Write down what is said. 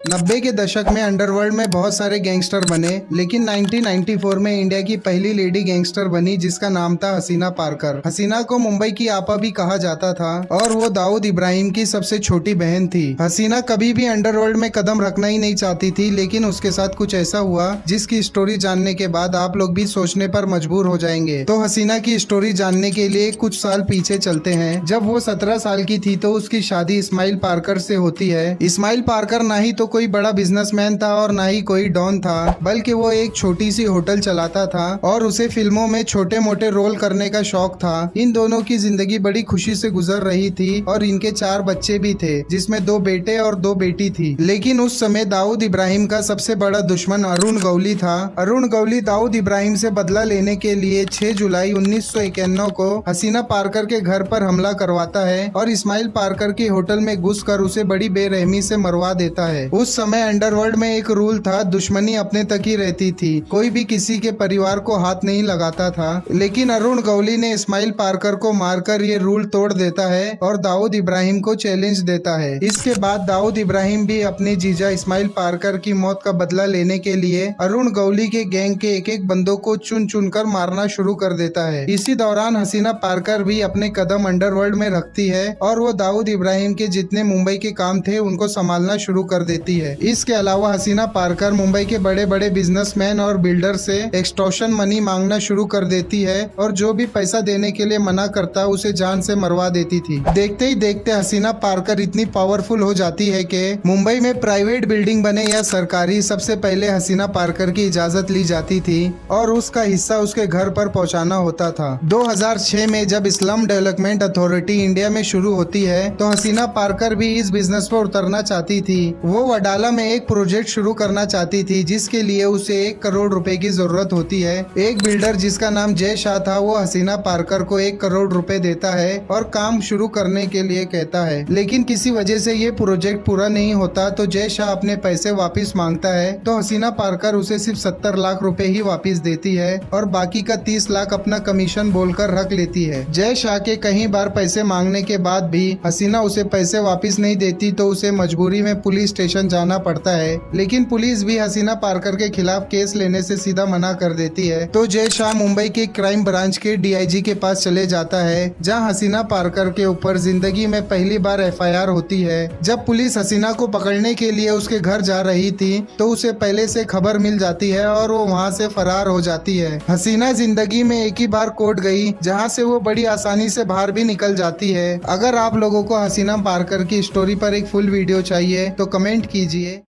90 के दशक में अंडरवर्ल्ड में बहुत सारे गैंगस्टर बने, लेकिन 1994 में इंडिया की पहली लेडी गैंगस्टर बनी जिसका नाम था हसीना पारकर। हसीना को मुंबई की आपा भी कहा जाता था और वो दाऊद इब्राहिम की सबसे छोटी बहन थी। हसीना कभी भी अंडरवर्ल्ड में कदम रखना ही नहीं चाहती थी, लेकिन उसके साथ कुछ ऐसा हुआ जिसकी स्टोरी जानने के बाद आप लोग भी सोचने पर मजबूर हो जाएंगे। तो हसीना की स्टोरी जानने के लिए कुछ साल पीछे चलते हैं। जब वो 17 साल की थी तो उसकी शादी इस्माइल पारकर से होती है। इस्माइल पारकर ना ही तो कोई बड़ा बिजनेसमैन था और ना ही कोई डॉन था, बल्कि वो एक छोटी सी होटल चलाता था और उसे फिल्मों में छोटे मोटे रोल करने का शौक था। इन दोनों की जिंदगी बड़ी खुशी से गुजर रही थी और इनके 4 बच्चे भी थे, जिसमें 2 बेटे और 2 बेटी थी। लेकिन उस समय दाऊद इब्राहिम का सबसे बड़ा दुश्मन अरुण गौली था। अरुण गौली दाऊद इब्राहिम से बदला लेने के लिए 6 जुलाई 1991 को हसीना पारकर के घर पर हमला करवाता है और इस्माइल पारकर की होटल में घुसकर उसे बड़ी बेरहमी से मरवा देता है। उस समय अंडरवर्ल्ड में एक रूल था, दुश्मनी अपने तक ही रहती थी, कोई भी किसी के परिवार को हाथ नहीं लगाता था। लेकिन अरुण गौली ने इस्माइल पारकर को मारकर ये रूल तोड़ देता है और दाऊद इब्राहिम को चैलेंज देता है। इसके बाद दाऊद इब्राहिम भी अपने जीजा इस्माइल पारकर की मौत का बदला लेने के लिए अरुण गौली के गैंग के एक बंदों को चुन चुन कर मारना शुरू कर देता है। इसी दौरान हसीना पारकर भी अपने कदम अंडरवर्ल्ड में रखती है और वो दाऊद इब्राहिम के जितने मुंबई के काम थे उनको संभालना शुरू कर देती है। इसके अलावा हसीना पारकर मुंबई के बड़े बड़े बिजनेसमैन और बिल्डर से एक्सटॉर्शन मनी मांगना शुरू कर देती है और जो भी पैसा देने के लिए मना करता उसे जान से मरवा देती थी। देखते ही देखते हसीना पारकर इतनी पावरफुल हो जाती है कि मुंबई में प्राइवेट बिल्डिंग बने या सरकारी, सबसे पहले हसीना पारकर की इजाजत ली जाती थी और उसका हिस्सा उसके घर पर पहुंचाना होता था। 2006 में जब स्लम डेवलपमेंट अथॉरिटी इंडिया में शुरू होती है तो हसीना पारकर भी इस बिजनेस पर उतरना चाहती थी। वो वडाला में एक प्रोजेक्ट शुरू करना चाहती थी जिसके लिए उसे 1 करोड़ रुपए की जरूरत होती है। एक बिल्डर जिसका नाम जय शाह था वो हसीना पारकर को 1 करोड़ रुपए देता है और काम शुरू करने के लिए कहता है, लेकिन किसी वजह से ये प्रोजेक्ट पूरा नहीं होता तो जय शाह अपने पैसे वापस मांगता है। तो हसीना पारकर उसे सिर्फ 70 लाख रुपए ही वापस देती है और बाकी का 30 लाख अपना कमीशन बोलकर रख लेती है। जय शाह के कई बार पैसे मांगने के बाद भी हसीना उसे पैसे वापस नहीं देती तो उसे मजबूरी में पुलिस स्टेशन जाना पड़ता है, लेकिन पुलिस भी हसीना पारकर के खिलाफ केस लेने से सीधा मना कर देती है। तो जय शाह मुंबई के क्राइम ब्रांच के डीआईजी के पास चले जाता है, जहां हसीना पारकर के ऊपर जिंदगी में पहली बार एफआईआर होती है। जब पुलिस हसीना को पकड़ने के लिए उसके घर जा रही थी तो उसे पहले से खबर मिल जाती है और वो वहां से फरार हो जाती है। हसीना जिंदगी में एक ही बार कोर्ट गई, जहां से वो बड़ी आसानी से बाहर भी निकल जाती है। अगर आप लोगों को हसीना पारकर की स्टोरी पर एक फुल वीडियो चाहिए तो कमेंट कीजिए।